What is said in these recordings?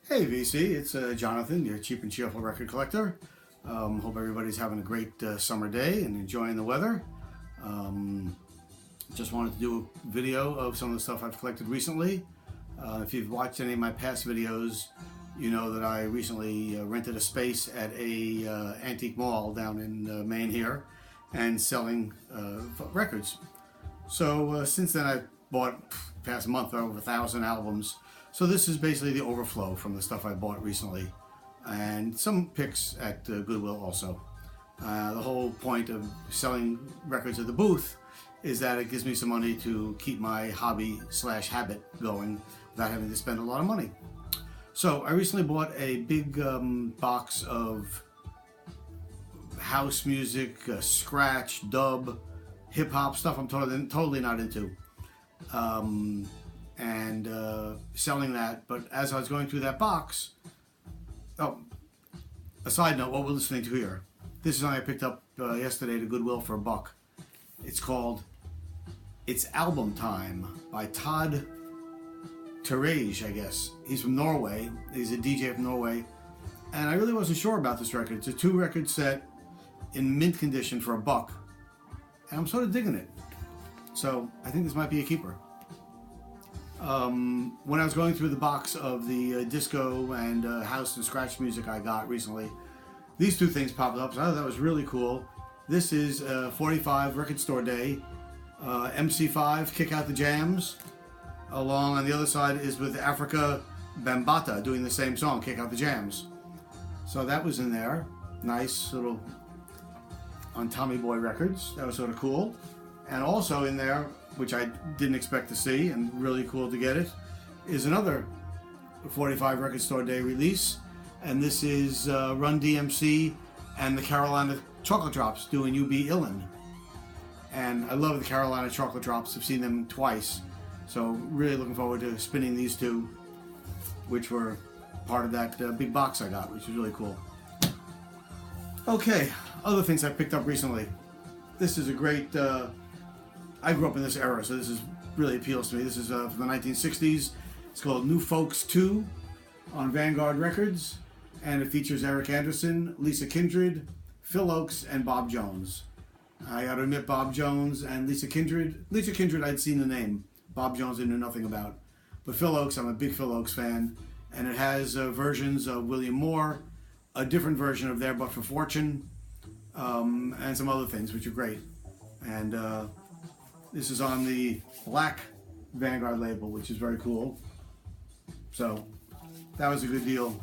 Hey VC, it's Jonathan, your cheap and cheerful record collector. Hope everybody's having a great summer day and enjoying the weather. Just wanted to do a video of some of the stuff I've collected recently. If you've watched any of my past videos, you know that I recently rented a space at a antique mall down in Maine here and selling records. So since then I've bought, past month, over 1,000 albums. So this is basically the overflow from the stuff I bought recently, and some picks at Goodwill also. The whole point of selling records at the booth is that it gives me some money to keep my hobby / habit going without having to spend a lot of money. So I recently bought a big box of house music, scratch, dub, hip hop stuff I'm totally not into. And selling that, but as I was going through that box, oh, a side note, what we're listening to here, this is something I picked up yesterday at Goodwill for $1. It's called It's Album Time by Todd Terage, I guess. He's from Norway, he's a DJ from Norway, and I really wasn't sure about this record. It's a 2-record set in mint condition for $1, and I'm sort of digging it. So I think this might be a keeper. When I was going through the box of the disco and house and scratch music I got recently, these two things popped up, so I thought that was really cool. This is 45 Record Store Day, MC5, Kick Out the Jams. Along on the other side is with Africa Bambaataa doing the same song, Kick Out the Jams. So that was in there. Nice little on Tommy Boy Records. That was sort of cool. And also in there, which I didn't expect to see, and really cool to get it, is another 45 Record Store Day release. And this is Run DMC and the Carolina Chocolate Drops doing You Be Illin'. And I love the Carolina Chocolate Drops. I've seen them twice. So really looking forward to spinning these two, which were part of that big box I got, which is really cool. Okay, other things I picked up recently. This is a great... I grew up in this era, so this is really appeals to me. This is from the 1960s. It's called New Folks 2 on Vanguard Records, and it features Eric Anderson, Lisa Kindred, Phil Ochs, and Bob Jones. I gotta admit, Bob Jones and Lisa Kindred I'd seen the name. Bob Jones I knew nothing about. But Phil Ochs, I'm a big Phil Ochs fan, and it has versions of William Moore, a different version of There But For Fortune, and some other things, which are great. And this is on the black Vanguard label, which is very cool. So that was a good deal.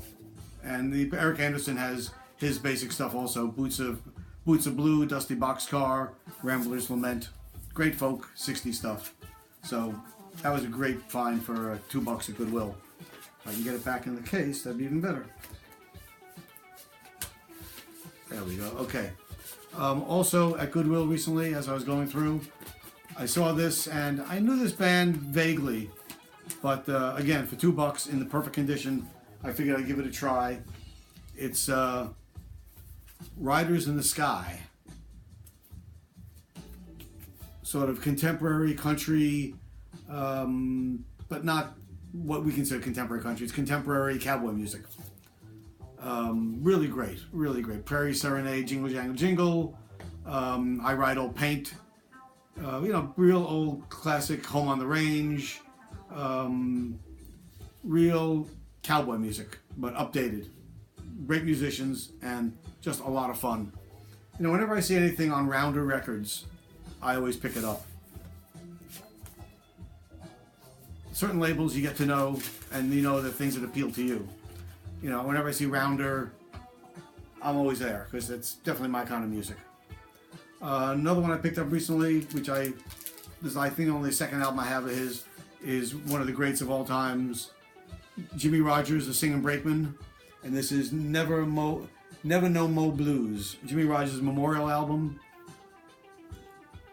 And the Eric Anderson has his basic stuff also: Boots of Blue, Dusty Boxcar, Rambler's Lament, great folk 60s stuff. So that was a great find for $2 at Goodwill. If I can get it back in the case, that'd be even better. There we go. Okay. Also at Goodwill recently, as I was going through, I saw this, and I knew this band vaguely, but again, for $2 in the perfect condition, I figured I'd give it a try. It's Riders in the Sky. Sort of contemporary country, but not what we consider contemporary country. It's contemporary cowboy music. Really great, really great. Prairie Serenade, Jingle Jangle Jingle, I Ride Old Paint. Real old classic Home on the Range, real cowboy music, but updated. Great musicians and just a lot of fun. Whenever I see anything on Rounder Records, I always pick it up. Certain labels you get to know, and you know the things that appeal to you. Whenever I see Rounder, I'm always there, because it's definitely my kind of music. Another one I picked up recently, which this is I think only the second album I have of his, is one of the greats of all times, Jimmie Rodgers, the Singin' Brakeman, and this is Never No Mo Blues, Jimmie Rodgers' memorial album.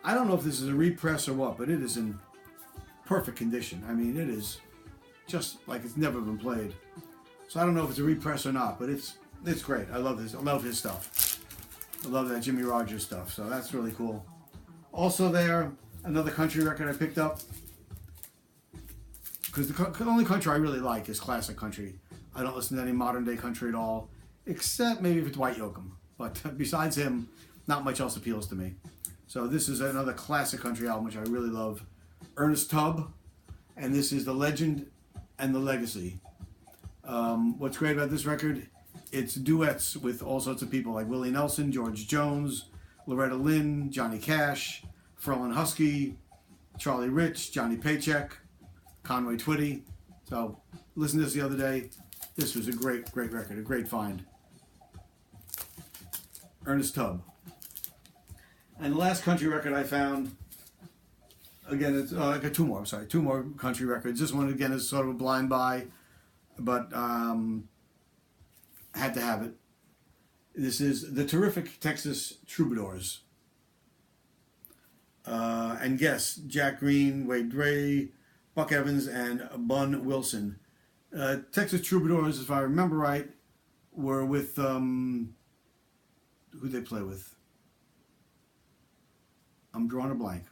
I don't know if this is a repress or what, but it is in perfect condition. I mean, it is just like it's never been played. So I don't know if it's a repress or not, but it's great. I love his stuff. I love that Jimmie Rodgers stuff, so that's really cool. Also there, another country record I picked up, because the only country I really like is classic country. I don't listen to any modern day country at all, except maybe if it's Dwight Yoakam. But besides him, not much else appeals to me. So this is another classic country album, which I really love. Ernest Tubb, and this is The Legend and the Legacy. What's great about this record, it's duets with all sorts of people like Willie Nelson, George Jones, Loretta Lynn, Johnny Cash, Ferlin Husky, Charlie Rich, Johnny Paycheck, Conway Twitty. So listen to this the other day. This was a great record, a great find. Ernest Tubb. And the last country record I found, again, it's I got two more country records. This one, again, is sort of a blind buy, but had to have it. This is the terrific Texas Troubadours. And guess, Jack Green, Wade Dre, Buck Evans, and Bun Wilson. Texas Troubadours, if I remember right, were with, who'd they play with? I'm drawing a blank.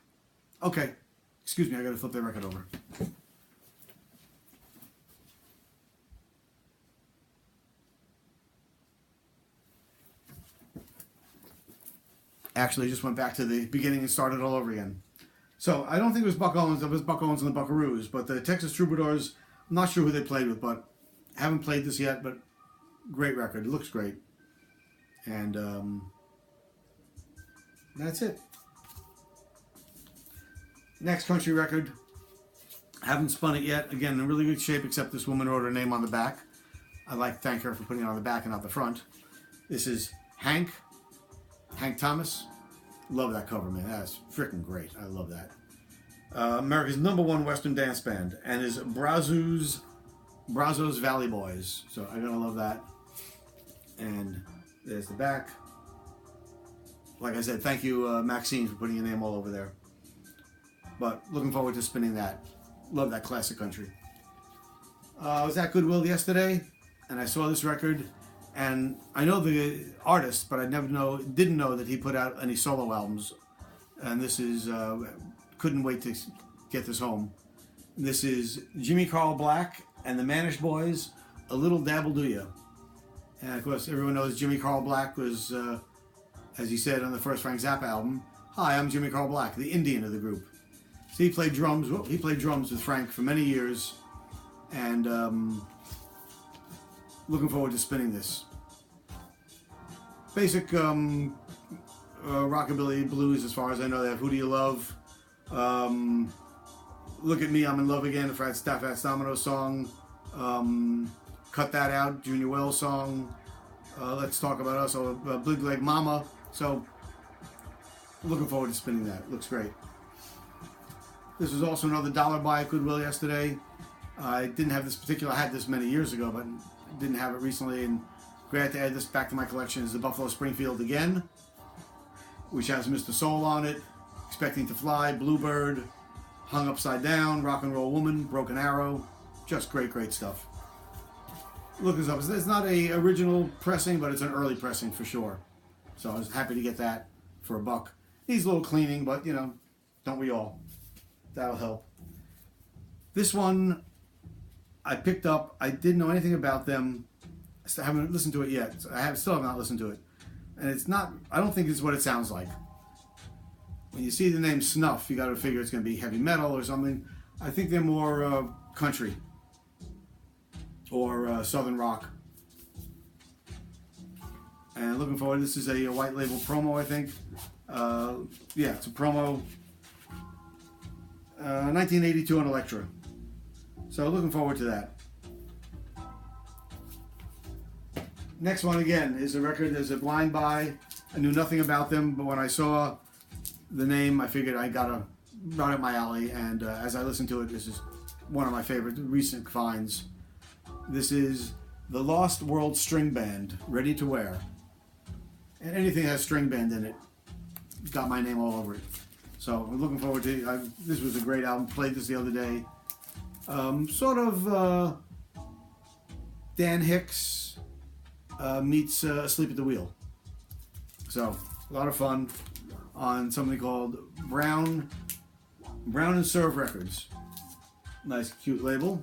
Okay, excuse me, I gotta flip that record over. Actually, just went back to the beginning and started all over again. So, I don't think it was Buck Owens, it was Buck Owens and the Buckaroos, but the Texas Troubadours, I'm not sure who they played with, but haven't played this yet, but great record, it looks great. And that's it. Next country record, haven't spun it yet. Again, in really good shape, except this woman wrote her name on the back. I'd like to thank her for putting it on the back and not the front. This is Hank Thomas. Love that cover, man. That's freaking great. I love that. America's #1 Western dance band, and is Brazos Valley Boys. So I'm gonna love that. And there's the back. Like I said, thank you, Maxine, for putting your name all over there. But looking forward to spinning that. Love that classic country. I was at Goodwill yesterday, and I saw this record, and I know the artist, but I didn't know that he put out any solo albums. And this is, couldn't wait to get this home. This is Jimmy Carl Black and the Manish Boys, A Little Dabble Do Ya. And of course, everyone knows Jimmy Carl Black was, as he said on the first Frank Zappa album, "Hi, I'm Jimmy Carl Black, the Indian of the group." So he played drums. Well, he played drums with Frank for many years, and looking forward to spinning this. Basic rockabilly blues, as far as I know. They have "Who Do You Love," "Look at Me, I'm in Love Again," the Fats Domino song, "Cut That Out," Junior Wells song. "Let's Talk About Us," "Big Leg Mama." So looking forward to spinning that. Looks great. This was also another dollar buy at Goodwill yesterday. I didn't have this particular, I had this many years ago, but didn't have it recently, and glad to add this back to my collection. Is the Buffalo Springfield Again, which has Mr. Soul on it, Expecting to Fly, Bluebird, Hung Upside Down, Rock and Roll Woman, Broken Arrow. Just great stuff. Look this up. It's not a original pressing, but it's an early pressing for sure. So I was happy to get that for $1. Needs a little cleaning, but you know, don't we all? That'll help. This one I picked up. I didn't know anything about them. I still haven't listened to it yet. Still have not listened to it. And it's not, I don't think it's what it sounds like. When you see the name Snuff, you got to figure it's going to be heavy metal or something. I think they're more country or southern rock. And looking forward, this is a white label promo, I think. Yeah, it's a promo. 1982 on Elektra. So looking forward to that. Next one again is a record. There's a blind buy. I knew nothing about them, but when I saw the name, I figured I got right up my alley. And as I listened to it, this is one of my favorite recent finds. This is the Lost World String Band, Ready to Wear. And anything that has string band in it, got my name all over it. So I'm looking forward to this was a great album. Played this the other day. Sort of Dan Hicks meets Asleep at the Wheel. So a lot of fun on something called Brown and Serve Records. Nice, cute label.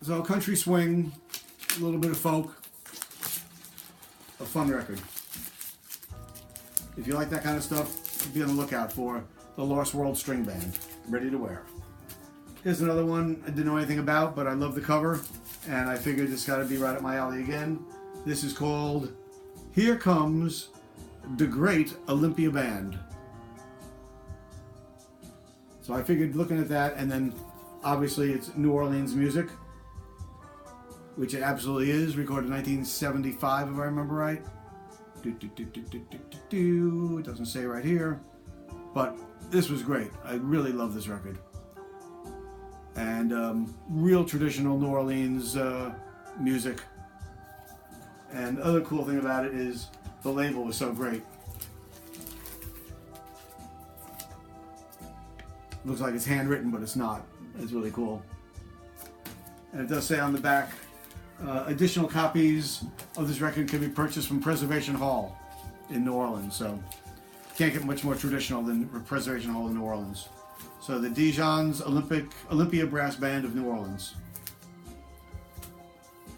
So country swing, a little bit of folk, a fun record. If you like that kind of stuff, be on the lookout for the Lost World String Band, Ready to Wear. Here's another one I didn't know anything about, but I love the cover, and I figured this got to be right up my alley again. This is called Here Comes the Great Olympia Band. So I figured looking at that, and then obviously it's New Orleans music, which it absolutely is, recorded in 1975 if I remember right. It doesn't say right here, but this was great. I really love this record. And real traditional New Orleans music. And the other cool thing about it is the label was so great. Looks like it's handwritten, but it's not. It's really cool. And it does say on the back, additional copies of this record can be purchased from Preservation Hall in New Orleans. So can't get much more traditional than Preservation Hall in New Orleans. So the Dijon's Olympia Brass Band of New Orleans.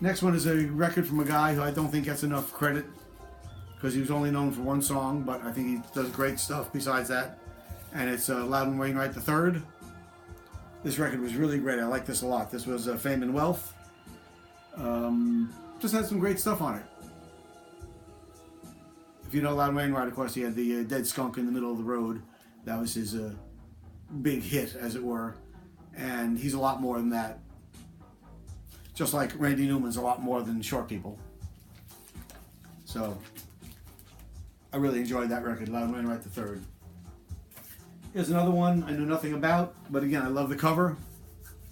Next one is a record from a guy who I don't think gets enough credit because he was only known for one song, but I think he does great stuff besides that. And it's Loudon Wainwright III. This record was really great. I like this a lot. This was Fame and Wealth. Just had some great stuff on it. If you know Loudon Wainwright, of course, he had the Dead Skunk in the Middle of the Road. That was his big hit, as it were. And he's a lot more than that. Just like Randy Newman's a lot more than Short People. So, I really enjoyed that record, Loudon Wainwright III. Here's another one I knew nothing about, but again, I love the cover.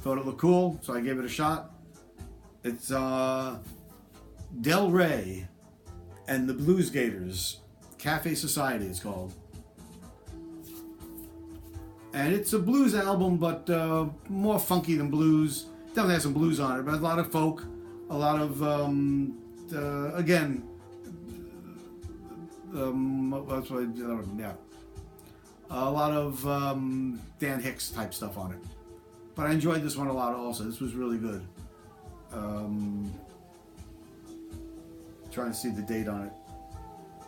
Thought it looked cool, so I gave it a shot. It's Del Rey and the Blues Gators. Cafe Society, it's called. And it's a blues album, but more funky than blues. Definitely has some blues on it, but a lot of folk, a lot of, again, that's what yeah. A lot of Dan Hicks type stuff on it. But I enjoyed this one a lot also. This was really good. Trying to see the date on it.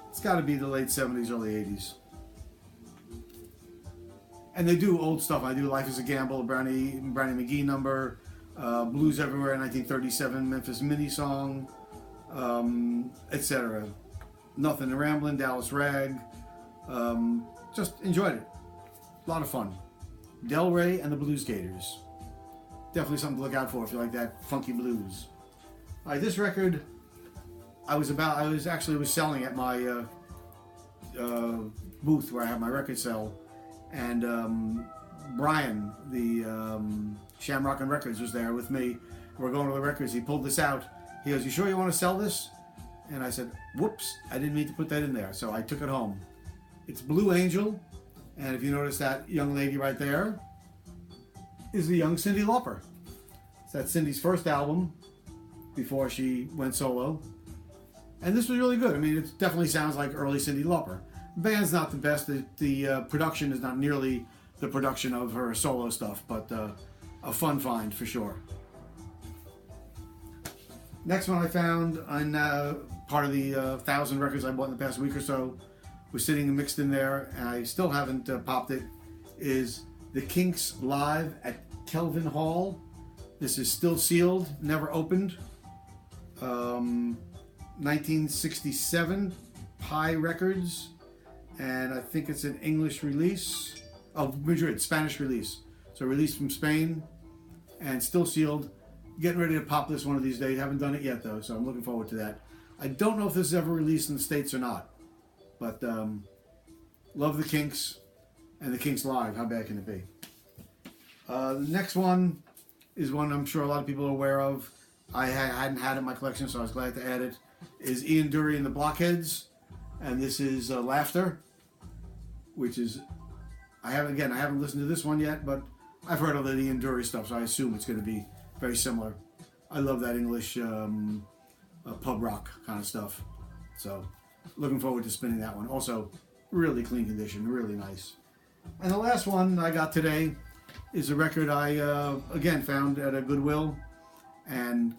It's got to be the late 70s, early 80s. And they do old stuff. I do Life is a Gamble, Brownie McGee number, Blues Everywhere, 1937, Memphis Mini Song, etc. Nothing Ramblin', Dallas Rag. Just enjoyed it. A lot of fun. Del Rey and the Blues Gators. Definitely something to look out for if you like that funky blues. All right, this record I was selling at my booth where I have my record sale, and Brian, the Shamrock and Records, was there with me. We're going to the records. He pulled this out. He goes, "You sure you want to sell this?" And I said, "Whoops, I didn't mean to put that in there." So I took it home. It's Blue Angel, and if you notice that young lady right there is the young Cyndi Lauper. It's that Cindy's first album before she went solo. And this was really good. I mean, it definitely sounds like early Cyndi Lauper. The band's not the best. The production is not nearly the production of her solo stuff, but a fun find for sure. Next one I found on part of the 1,000 records I bought in the past week or so, was sitting mixed in there, and I still haven't popped it, is the Kinks live at Kelvin Hall. This is still sealed, never opened. 1967, Pi Records, and I think it's an English release. Oh, Madrid, Spanish release. So released from Spain, and still sealed. Getting ready to pop this one of these days. Haven't done it yet though, so I'm looking forward to that. I don't know if this is ever released in the States or not, but love the Kinks and the Kinks live. How bad can it be? The next one is one I'm sure a lot of people are aware of. I hadn't had it in my collection, so I was glad to add it. Is Ian Dury and the Blockheads, and this is Laughter, which is I haven't listened to this one yet, but I've heard of the Ian Dury stuff, so I assume it's going to be very similar. I love that English pub rock kind of stuff, so looking forward to spinning that one. Also, really clean condition, really nice. And the last one I got today is a record I again found at a Goodwill, and